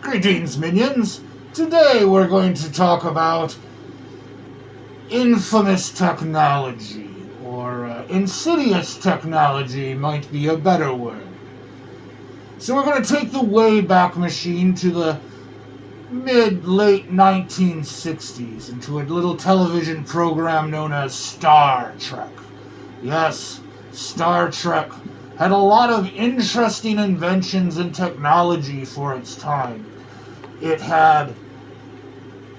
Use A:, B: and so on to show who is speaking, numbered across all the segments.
A: Greetings, minions! Today we're going to talk about infamous technology, or insidious technology might be a better word. So we're going to take the Wayback Machine to the mid-late 1960s into a little television program known as Star Trek. Yes, Star Trek had a lot of interesting inventions and technology for its time. It had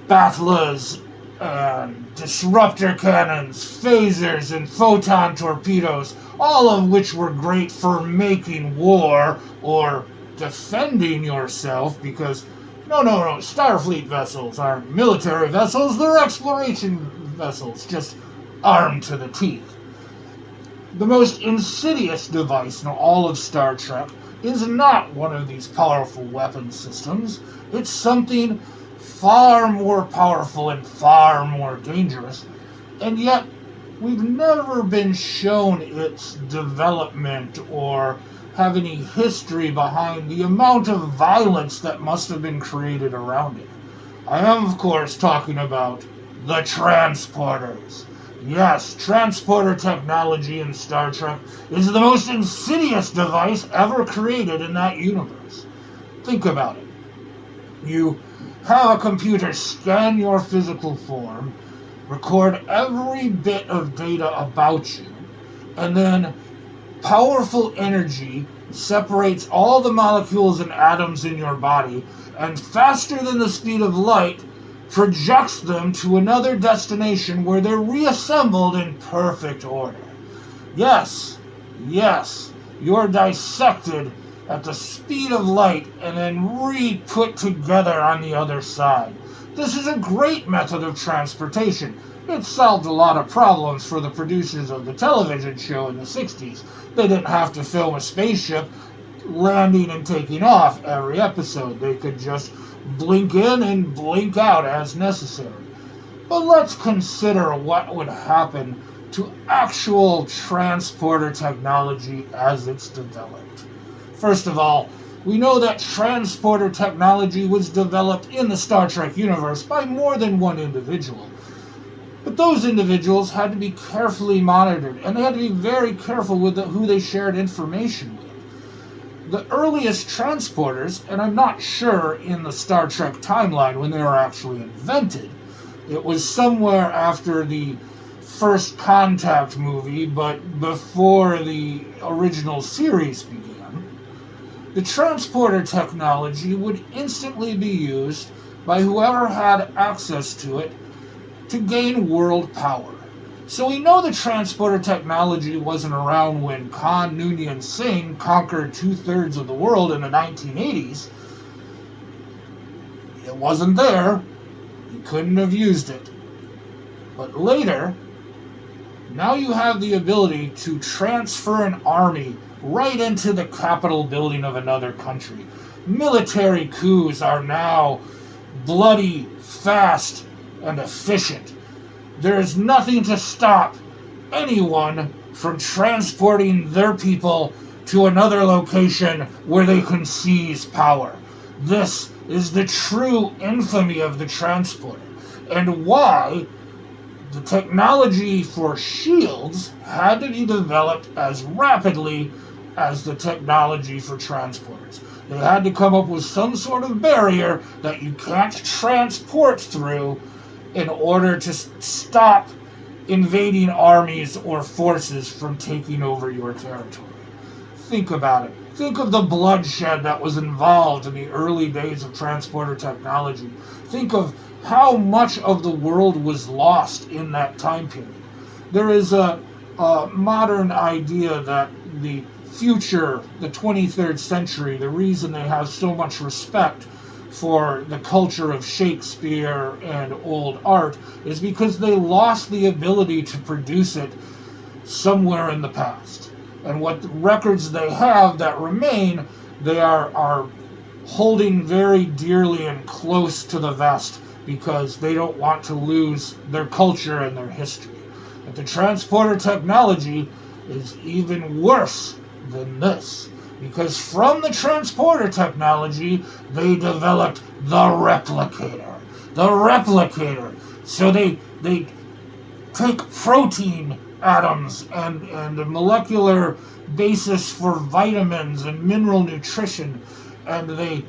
A: battlas and disruptor cannons, phasers and photon torpedoes, all of which were great for making war or defending yourself because, no, Starfleet vessels aren't military vessels, they're exploration vessels, just armed to the teeth. The most insidious device in all of Star Trek is not one of these powerful weapon systems. It's something far more powerful and far more dangerous, and yet we've never been shown its development or have any history behind the amount of violence that must have been created around it. I am, of course, talking about the transporters. Yes, transporter technology in Star Trek is the most insidious device ever created in that universe. Think about it. You have a computer scan your physical form, record every bit of data about you, and then powerful energy separates all the molecules and atoms in your body, and faster than the speed of light, projects them to another destination where they're reassembled in perfect order. Yes, you're dissected at the speed of light and then re-put together on the other side. This is a great method of transportation. It solved a lot of problems for the producers of the television show in the 60s. They didn't have to film a spaceship landing and taking off every episode. They could just blink in and blink out as necessary. But let's consider what would happen to actual transporter technology as it's developed. First of all, we know that transporter technology was developed in the Star Trek universe by more than one individual. But those individuals had to be carefully monitored, and they had to be very careful with who they shared information with. The earliest transporters, and I'm not sure in the Star Trek timeline when they were actually invented, it was somewhere after the First Contact movie, but before the original series began, the transporter technology would instantly be used by whoever had access to it to gain world power. So we know the transporter technology wasn't around when Khan Noonien Singh conquered 2/3 of the world in the 1980s. It wasn't there. He couldn't have used it. But later, now you have the ability to transfer an army right into the Capitol building of another country. Military coups are now bloody, fast, and efficient. There is nothing to stop anyone from transporting their people to another location where they can seize power. This is the true infamy of the transporter, and why the technology for shields had to be developed as rapidly as the technology for transporters. They had to come up with some sort of barrier that you can't transport through in order to stop invading armies or forces from taking over your territory. Think about it. Think of the bloodshed that was involved in the early days of transporter technology. Think of how much of the world was lost in that time period. There is a modern idea that the future, the 23rd century, the reason they have so much respect for the culture of Shakespeare and old art is because they lost the ability to produce it somewhere in the past. And what records they have that remain, they are holding very dearly and close to the vest because they don't want to lose their culture and their history. But the transporter technology is even worse than this. Because from the transporter technology, they developed the replicator. The replicator. So they take protein atoms and a molecular basis for vitamins and mineral nutrition, and they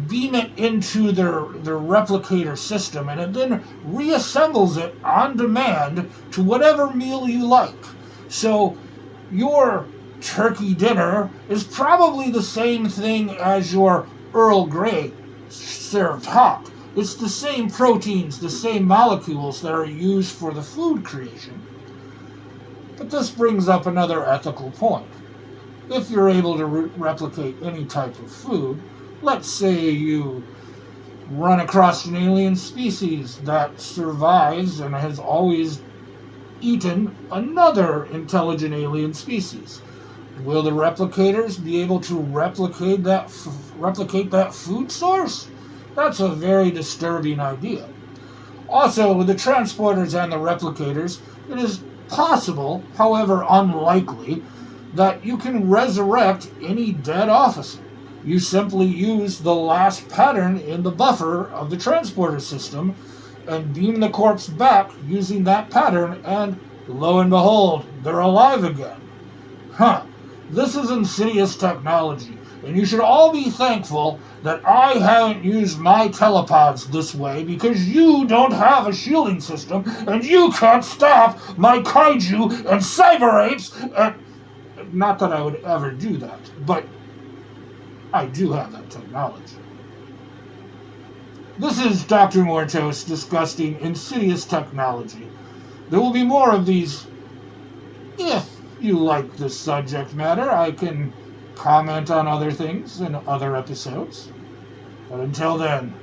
A: beam it into their replicator system, and it then reassembles it on demand to whatever meal you like. So your turkey dinner is probably the same thing as your Earl Grey served hot. It's the same proteins, the same molecules that are used for the food creation. But this brings up another ethical point. If you're able to replicate any type of food, let's say you run across an alien species that survives and has always eaten another intelligent alien species. Will the replicators be able to replicate that food source? That's a very disturbing idea. Also, with the transporters and the replicators, it is possible, however unlikely, that you can resurrect any dead officer. You simply use the last pattern in the buffer of the transporter system and beam the corpse back using that pattern, and lo and behold, they're alive again. This is Insidious technology, and you should all be thankful that I haven't used my telepods this way, because you don't have a shielding system, and you can't stop my kaiju and cyber apes, and not that I would ever do that, but I do have that technology. This is Dr. Mortose discussing Insidious technology. There will be more of these. If you like this subject matter, I can comment on other things in other episodes. But until then,